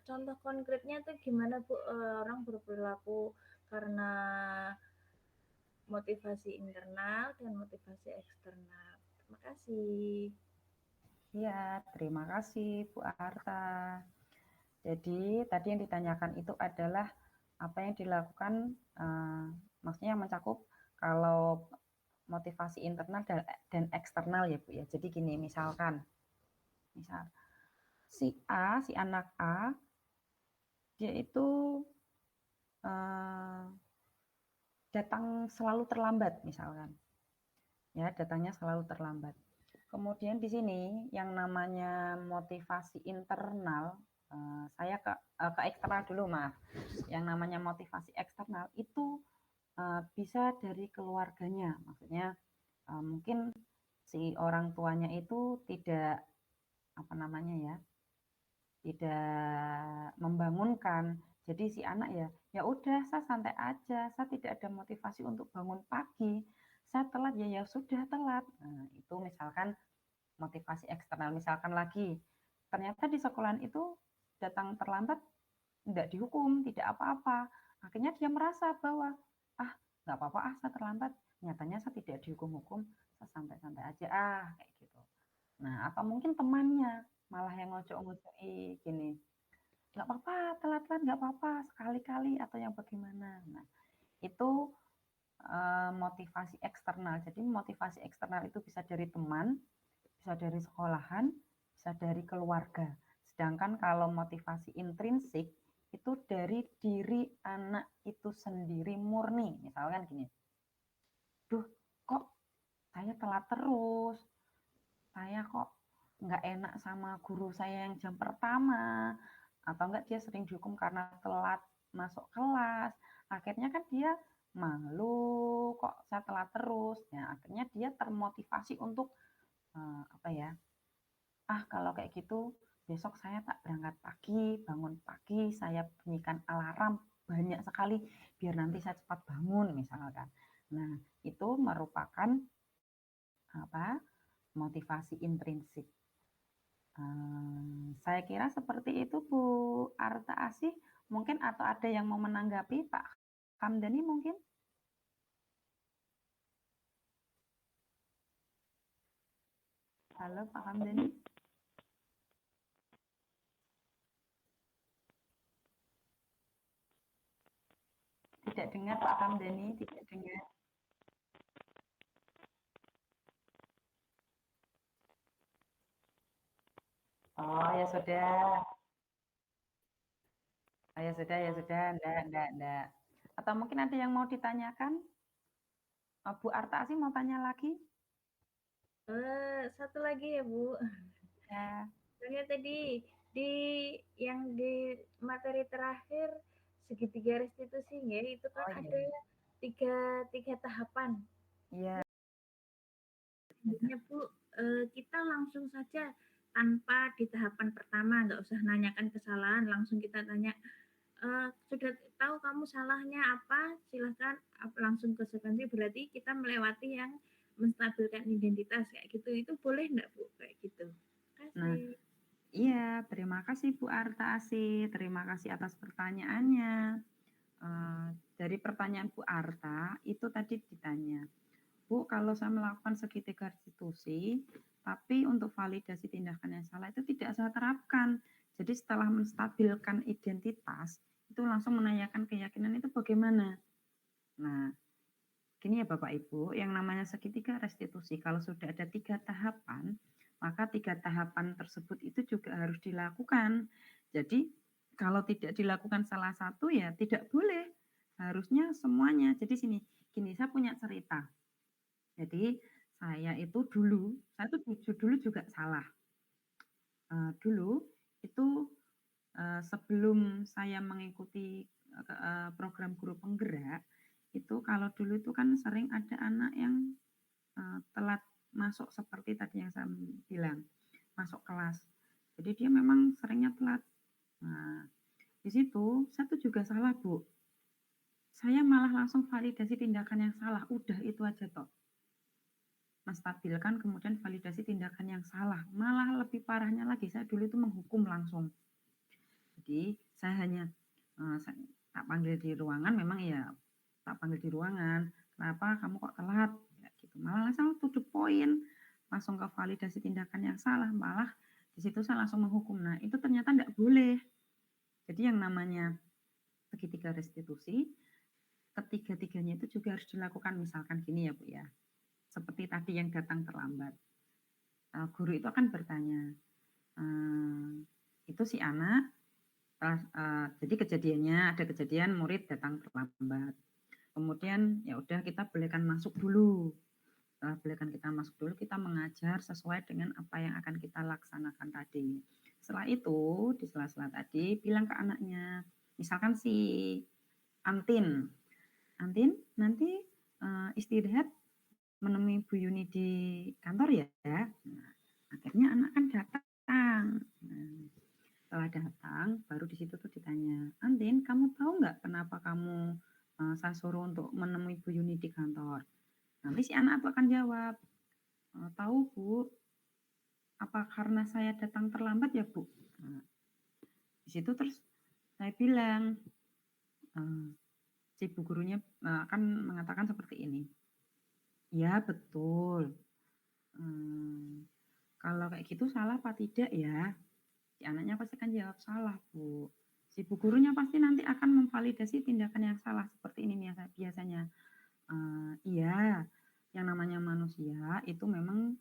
Contoh konkretnya tuh gimana Bu? Orang berperilaku karena motivasi internal dan motivasi eksternal. Terima kasih. Ya, terima kasih Bu Arta. Jadi tadi yang ditanyakan itu adalah apa yang dilakukan, maksudnya mencakup kalau motivasi internal dan eksternal ya Bu ya. Jadi gini, misal si anak A, dia itu datang selalu terlambat misalkan. Ya, datangnya selalu terlambat. Kemudian di sini yang namanya motivasi internal, saya ke eksternal dulu, maaf. Yang namanya motivasi eksternal itu bisa dari keluarganya, maksudnya mungkin si orang tuanya itu tidak tidak membangunkan. Jadi si anak ya udah saya santai aja, saya tidak ada motivasi untuk bangun pagi, saya telat ya sudah telat. Nah, itu misalkan motivasi eksternal. Misalkan lagi, ternyata di sekolahan itu datang terlambat, tidak dihukum, tidak apa-apa. Akhirnya dia merasa bahwa, nggak apa-apa, saya terlambat. Nyatanya saya tidak dihukum-hukum, saya santai-santai aja, kayak gitu. Nah, atau mungkin temannya malah yang ngojok-ngojoki gini, nggak apa-apa, telat-telat nggak apa-apa, sekali-kali atau yang bagaimana. Nah, itu motivasi eksternal. Jadi motivasi eksternal itu bisa dari teman, bisa dari sekolahan, bisa dari keluarga. Sedangkan kalau motivasi intrinsik itu dari diri anak itu sendiri murni. Misalkan gini, duh kok saya telat terus, saya kok nggak enak sama guru saya yang jam pertama, atau enggak dia sering dihukum karena telat masuk kelas. Akhirnya kan dia malu, kok saya telat terus. Nah, akhirnya dia termotivasi untuk kalau kayak gitu besok saya tak berangkat pagi, bangun pagi, saya bunyikan alarm banyak sekali biar nanti saya cepat bangun misalkan. Nah, itu merupakan apa? Motivasi intrinsik. Saya kira seperti itu Bu Arta Asih. Mungkin atau ada yang mau menanggapi Pak Hamdani mungkin? Halo Pak Hamdani. Tidak dengar Pak Hamdani, tidak dengar. Oh ya sudah. Oh, ya sudah, ya sudah. Enggak. Atau mungkin ada yang mau ditanyakan? Bu Arta Asih mau tanya lagi? Satu lagi ya Bu. Ya. Soalnya tadi di di materi terakhir segitiga restitusi ya, itu kan Oh ada iya. tiga tahapan. Iya. Sebenarnya Bu, kita langsung saja tanpa di tahapan pertama, nggak usah nanyakan kesalahan, langsung kita tanya, sudah tahu kamu salahnya apa, silahkan langsung ke sekanti, berarti kita melewati yang menstabilkan identitas kayak gitu, itu boleh nggak Bu kayak gitu? Nah, Kasih. iya, terima kasih Bu Arta Asih, terima kasih atas pertanyaannya. Dari pertanyaan Bu Arta, itu tadi ditanya, Bu, kalau saya melakukan segitiga restitusi, tapi untuk validasi tindakan yang salah itu tidak saya terapkan. Jadi setelah menstabilkan identitas, itu langsung menanyakan keyakinan itu bagaimana. Nah, gini ya Bapak Ibu, yang namanya segitiga restitusi, kalau sudah ada 3 tahapan, maka 3 tahapan tersebut itu juga harus dilakukan. Jadi kalau tidak dilakukan salah satu ya tidak boleh, harusnya semuanya. Jadi gini saya punya cerita. Jadi saya itu dulu juga salah. Dulu itu sebelum saya mengikuti program guru penggerak, itu kalau dulu itu kan sering ada anak yang telat masuk seperti tadi yang saya bilang, masuk kelas. Jadi dia memang seringnya telat. Nah, di situ saya tuh juga salah, Bu. Saya malah langsung validasi tindakan yang salah, udah itu aja toh. Menstabilkan kemudian validasi tindakan yang salah. Malah lebih parahnya lagi, saya dulu itu menghukum langsung. Jadi saya hanya tak panggil di ruangan, memang ya tak panggil di ruangan. Kenapa kamu kok telat? Ya, gitu. Malah langsung to the point, langsung ke validasi tindakan yang salah. Malah di situ saya langsung menghukum. Nah itu ternyata tidak boleh. Jadi yang namanya segitiga restitusi, ketiga-tiganya itu juga harus dilakukan. Misalkan gini ya Bu ya, seperti tadi yang datang terlambat. Guru itu akan bertanya, itu si anak jadi kejadiannya ada kejadian murid datang terlambat. Kemudian ya udah kita bolehkan masuk dulu. Setelah bolehkan kita masuk dulu, kita mengajar sesuai dengan apa yang akan kita laksanakan tadi. Setelah itu, di sela-sela tadi bilang ke anaknya, misalkan si Antin, nanti istirahat menemui Bu Yuni di kantor ya. Nah, akhirnya anak kan datang. Nah, setelah datang, baru di situ tuh ditanya, Antin, kamu tahu nggak kenapa kamu saya suruh untuk menemui Bu Yuni di kantor? Nanti si anak tuh akan jawab, tahu Bu, apa karena saya datang terlambat ya Bu? Nah, di situ terus saya bilang, si bu gurunya akan mengatakan seperti ini, ya betul, kalau kayak gitu salah apa tidak ya? Si anaknya pasti akan jawab salah Bu. Si bu gurunya pasti nanti akan memvalidasi tindakan yang salah seperti ini biasanya. Iya, yang namanya manusia itu memang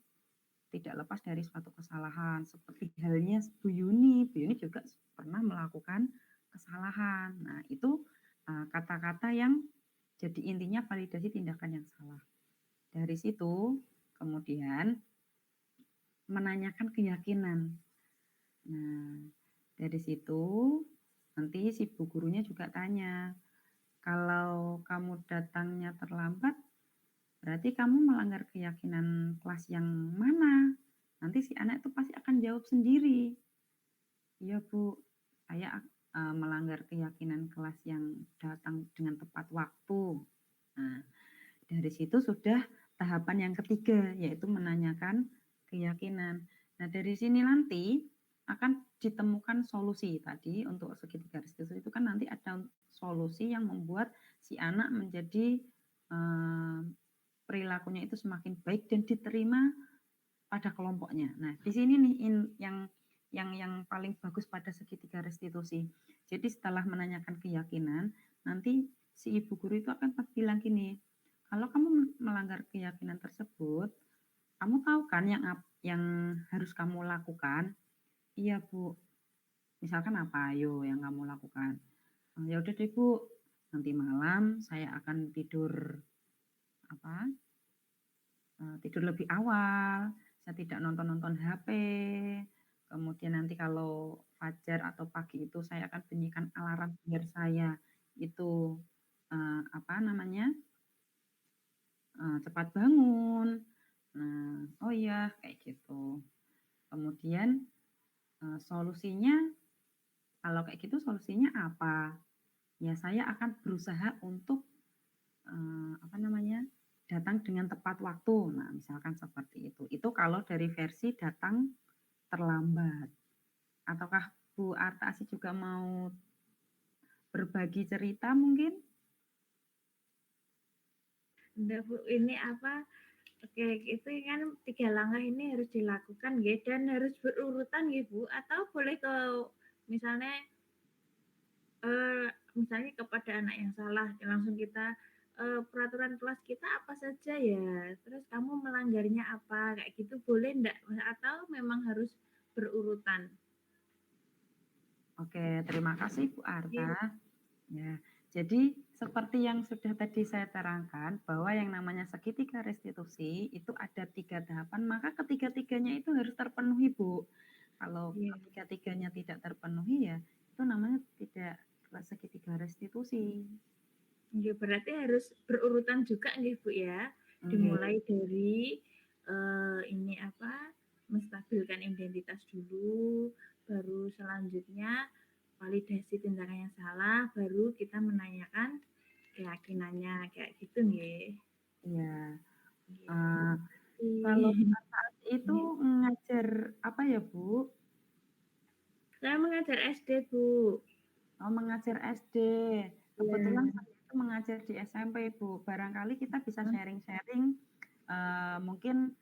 tidak lepas dari suatu kesalahan. Seperti halnya Bu Yuni juga pernah melakukan kesalahan. Nah itu kata-kata yang jadi intinya validasi tindakan yang salah. Dari situ kemudian menanyakan keyakinan. Nah, dari situ nanti si bu gurunya juga tanya, kalau kamu datangnya terlambat, berarti kamu melanggar keyakinan kelas yang mana? Nanti si anak itu pasti akan jawab sendiri. Iya Bu, saya melanggar keyakinan kelas yang datang dengan tepat waktu. Nah, dari situ sudah tahapan yang ketiga, yaitu menanyakan keyakinan. Nah, dari sini nanti akan ditemukan solusi tadi untuk segitiga restitusi itu kan nanti ada solusi yang membuat si anak menjadi perilakunya itu semakin baik dan diterima pada kelompoknya. Nah, di sini nih yang paling bagus pada segitiga restitusi. Jadi setelah menanyakan keyakinan, nanti si ibu guru itu akan bilang gini, kalau kamu melanggar keyakinan tersebut, kamu tahu kan yang harus kamu lakukan? Iya Bu. Misalkan apa? Ayo yang kamu lakukan. Ya udah deh Bu. Nanti malam saya akan tidur tidur lebih awal. Saya tidak nonton HP. Kemudian nanti kalau fajar atau pagi itu saya akan bunyikan alarm biar saya itu cepat bangun. Nah, oh iya kayak gitu. Kemudian solusinya kalau kayak gitu solusinya apa? Ya saya akan berusaha untuk datang dengan tepat waktu. Nah, misalkan seperti itu. Itu kalau dari versi datang terlambat. Ataukah Bu Artasi juga mau berbagi cerita mungkin? Enggak Bu, ini apa? Oke, itu kan 3 langkah ini harus dilakukan ya, dan harus berurutan ya Bu, atau boleh ke misalnya misalnya kepada anak yang salah langsung kita peraturan kelas kita apa saja ya, terus kamu melanggarnya apa, kayak gitu boleh enggak, atau memang harus berurutan? Oke, terima kasih Bu Iya. Arta. Ya, jadi seperti yang sudah tadi saya terangkan bahwa yang namanya segitiga restitusi itu ada 3 tahapan, maka ketiga-tiganya itu harus terpenuhi Bu. Kalau Iya. ketiga-tiganya tidak terpenuhi ya itu namanya tidak segitiga restitusi. Iya, berarti harus berurutan juga nih Bu ya. Nggih. Dimulai dari ini apa? Menstabilkan identitas dulu, baru selanjutnya validasi tindakan yang salah, baru kita menanyakan keyakinannya kayak gitu nggih. Iya. Nggih. Kalau Iya. saat itu ngajar apa ya Bu? Saya mengajar SD, Bu. Oh, mengajar SD. Kebetulan Iya. saya itu mengajar di SMP, Bu. Barangkali kita bisa sharing-sharing mungkin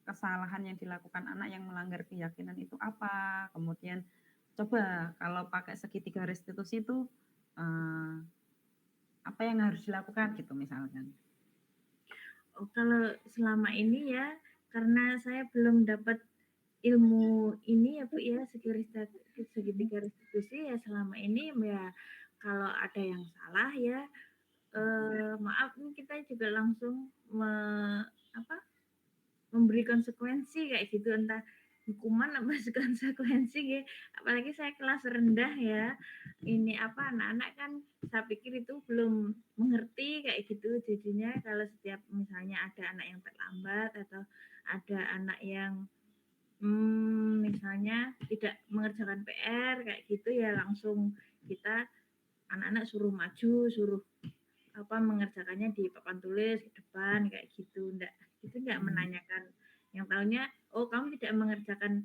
kesalahan yang dilakukan anak yang melanggar keyakinan itu apa. Kemudian coba kalau pakai segitiga restitusi itu apa yang harus dilakukan gitu misalkan. Oh, kalau selama ini ya, karena saya belum dapat ilmu ini ya Bu ya, segitiga restitusi ya, selama ini ya kalau ada yang salah ya maaf nih, kita juga langsung memberi konsekuensi kayak gitu, entah hukuman apa konsekuensi ya. Apalagi saya kelas rendah ya. Ini apa, anak-anak kan saya pikir itu belum mengerti kayak gitu. Jadinya kalau setiap misalnya ada anak yang terlambat atau ada anak yang misalnya tidak mengerjakan PR kayak gitu ya, langsung kita anak-anak suruh maju, suruh mengerjakannya di papan tulis di depan kayak gitu. Enggak menanyakan, yang tahunya oh kamu tidak mengerjakan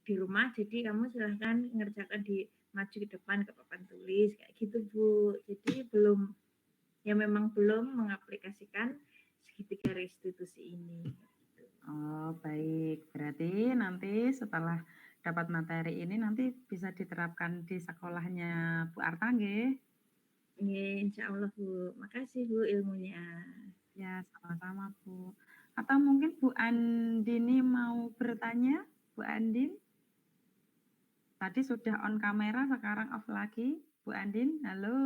di rumah jadi kamu silahkan mengerjakan di maju ke depan ke papan tulis kayak gitu Bu. Jadi belum, ya memang belum mengaplikasikan segitiga restitusi ini. Oh, baik. Berarti nanti setelah dapat materi ini nanti bisa diterapkan di sekolahnya Bu Arta nggih? Ya, insya Allah Bu. Makasih Bu ilmunya. Ya, sama-sama Bu. Atau mungkin Bu Andini mau bertanya? Bu Andin? Tadi sudah on kamera, sekarang off lagi. Bu Andin, halo.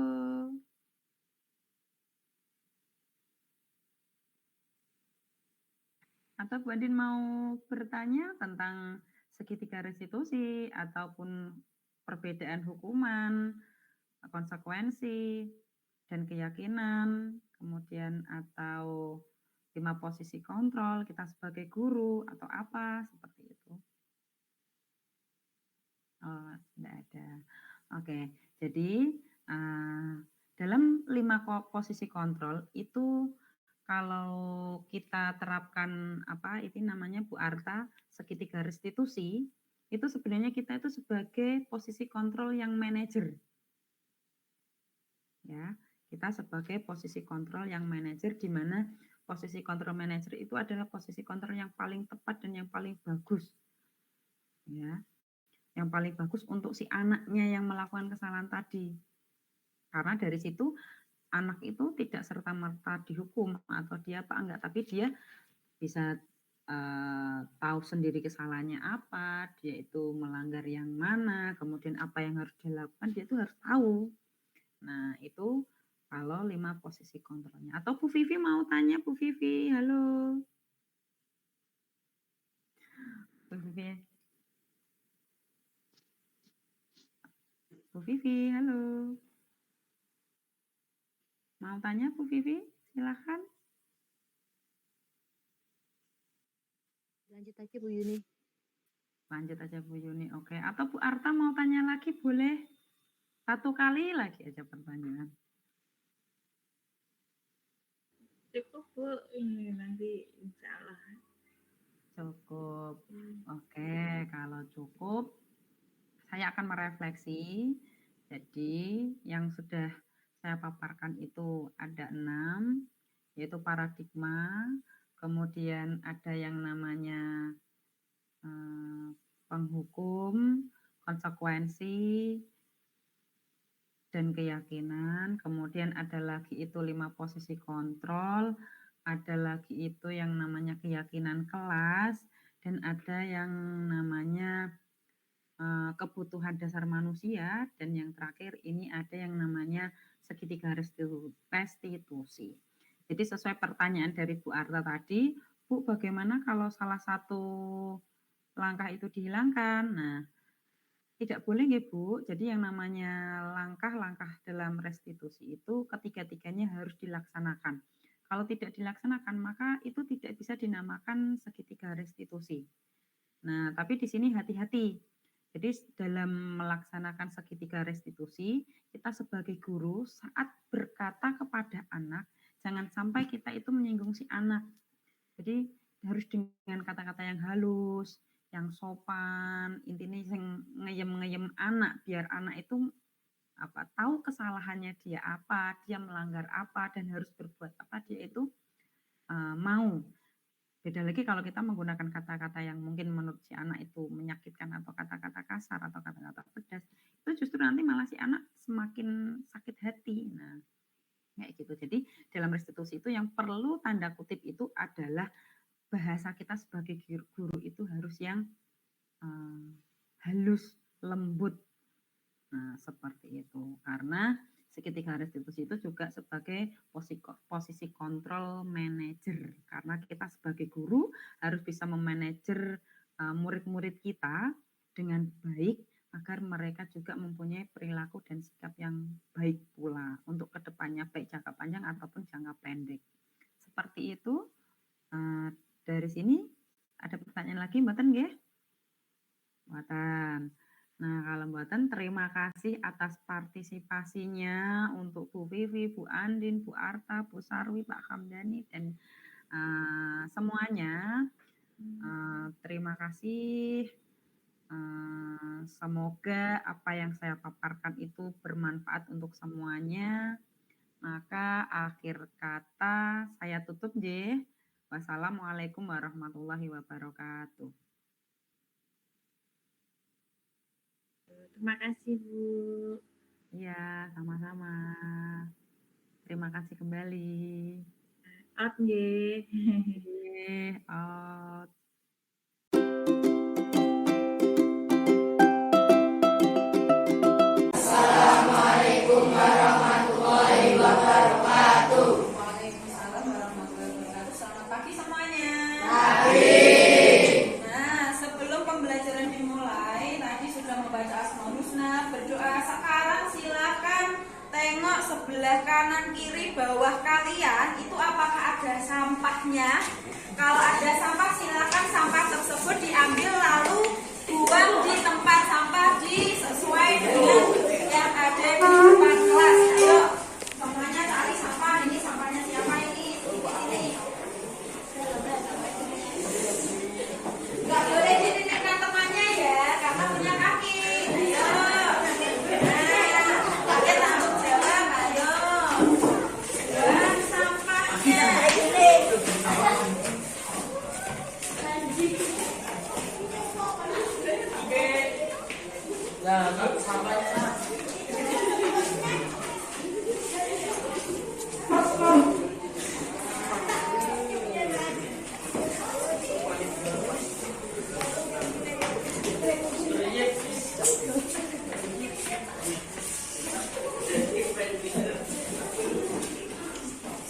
Atau Bu Andin mau bertanya tentang segitiga restitusi ataupun perbedaan hukuman, konsekuensi, dan keyakinan, kemudian atau 5 posisi kontrol kita sebagai guru atau apa seperti itu. Oh, tidak ada. Oke, jadi dalam 5 posisi kontrol itu kalau kita terapkan apa itu namanya Bu Arta segitiga restitusi, itu sebenarnya kita itu sebagai posisi kontrol yang manajer. Ya, kita sebagai posisi kontrol yang manajer, di mana posisi kontrol manajer itu adalah posisi kontrol yang paling tepat dan yang paling bagus. Ya, yang paling bagus untuk si anaknya yang melakukan kesalahan tadi. Karena dari situ anak itu tidak serta-merta dihukum atau dia apa enggak, tapi dia bisa tahu sendiri kesalahannya apa, dia itu melanggar yang mana, kemudian apa yang harus dilakukan, dia itu harus tahu. Nah, itu kalau 5 posisi kontrolnya. Atau Bu Vivi mau tanya, Bu Vivi, halo. Bu Vivi. Bu Vivi, halo. Mau tanya Bu Vivi? Silahkan. Lanjut aja Bu Yuni. Lanjut aja Bu Yuni, oke. Atau Bu Arta mau tanya lagi boleh? 1 kali lagi aja pertanyaan. Cukup Bu, ini nanti insya Allah. Cukup. Oke, kalau cukup, saya akan merefleksi. Jadi yang sudah saya paparkan itu ada 6, yaitu paradigma, kemudian ada yang namanya penghukum, konsekuensi, dan keyakinan. Kemudian ada lagi itu 5 posisi kontrol, ada lagi itu yang namanya keyakinan kelas, dan ada yang namanya kebutuhan dasar manusia, dan yang terakhir ini ada yang namanya segitiga restitusi. Jadi sesuai pertanyaan dari Bu Arta tadi, Bu, bagaimana kalau salah satu langkah itu dihilangkan? Nah, tidak boleh ya Bu, jadi yang namanya langkah-langkah dalam restitusi itu ketiga-tiganya harus dilaksanakan. Kalau tidak dilaksanakan, maka itu tidak bisa dinamakan segitiga restitusi. Nah, tapi di sini hati-hati. Jadi dalam melaksanakan segitiga restitusi, kita sebagai guru saat berkata kepada anak, jangan sampai kita itu menyinggung si anak. Jadi harus dengan kata-kata yang halus, yang sopan, intinya yang ngeyem-ngeyem anak, biar anak itu tahu kesalahannya dia apa, dia melanggar apa, dan harus berbuat apa, dia itu mau. Beda lagi kalau kita menggunakan kata-kata yang mungkin menurut si anak itu menyakitkan atau kata-kata kasar atau kata-kata pedas, itu justru nanti malah si anak semakin sakit hati. Nah, kayak gitu. Jadi dalam restitusi itu yang perlu tanda kutip itu adalah bahasa kita sebagai guru itu harus yang halus, lembut. Nah, seperti itu. Karena segitiga restitusi itu juga sebagai posisi kontrol manajer. Karena kita sebagai guru harus bisa memanajer murid-murid kita dengan baik agar mereka juga mempunyai perilaku dan sikap yang baik pula untuk kedepannya, baik jangka panjang ataupun jangka pendek. Seperti itu. Dari sini ada pertanyaan lagi, Mboten nggih? Mboten. Nah, kalau mboten, terima kasih atas partisipasinya untuk Bu Vivi, Bu Andin, Bu Arta, Bu Sarwi, Pak Hamdani, dan semuanya. Terima kasih. Semoga apa yang saya paparkan itu bermanfaat untuk semuanya. Maka akhir kata saya tutup nggih. Wassalamualaikum warahmatullahi wabarakatuh. Terima kasih Bu. Iya, sama-sama. Terima kasih kembali. Out nggih. Out. Assalamualaikum warahmatullahi wabarakatuh. Waalaikumsalam warahmatullahi wabarakatuh. Selamat pagi semuanya. Pagi. Nah, sebelum pembelajaran dimulai, tadi sudah membaca Asmaul Husna, berdoa. Sekarang silakan tengok sebelah kanan kiri bawah kalian itu apakah ada sampahnya. Kalau ada sampah silakan sampah tersebut diambil lalu buang di tempat sampah di Mulai dengan yang ada di depan kelas. Ayo, semuanya cari sampah. Ini sampahnya siapa ini? Ini. Nggak boleh dititipkan temannya ya, karena punya kaki. Ayo. Nah, langsung jawab. Ayo. Buang sampahnya.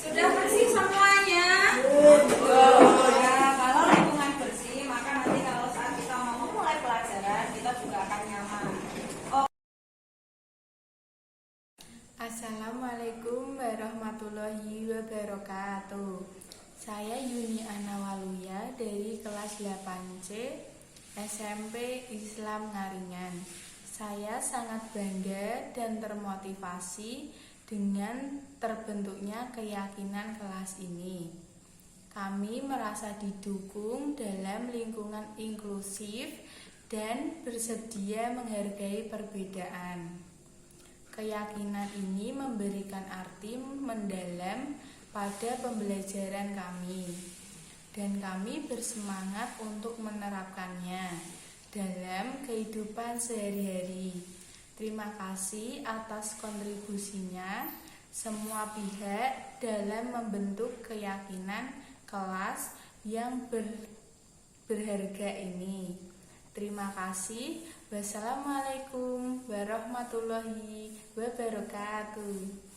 Sudah bersih semuanya? Ya, kalau lingkungan bersih, maka nanti kalau saat kita mau memulai pelajaran, kita juga akan nyaman. Assalamualaikum warahmatullahi wabarakatuh. Saya Yuni Anawaluya dari kelas 8C SMP Islam Ngaringan. Saya sangat bangga dan termotivasi dengan terbentuknya keyakinan kelas ini. Kami merasa didukung dalam lingkungan inklusif dan bersedia menghargai perbedaan. Keyakinan ini memberikan arti mendalam pada pembelajaran kami, dan kami bersemangat untuk menerapkannya dalam kehidupan sehari-hari. Terima kasih atas kontribusinya semua pihak dalam membentuk keyakinan kelas yang berharga ini. Terima kasih. Wassalamualaikum warahmatullahi wabarakatuh.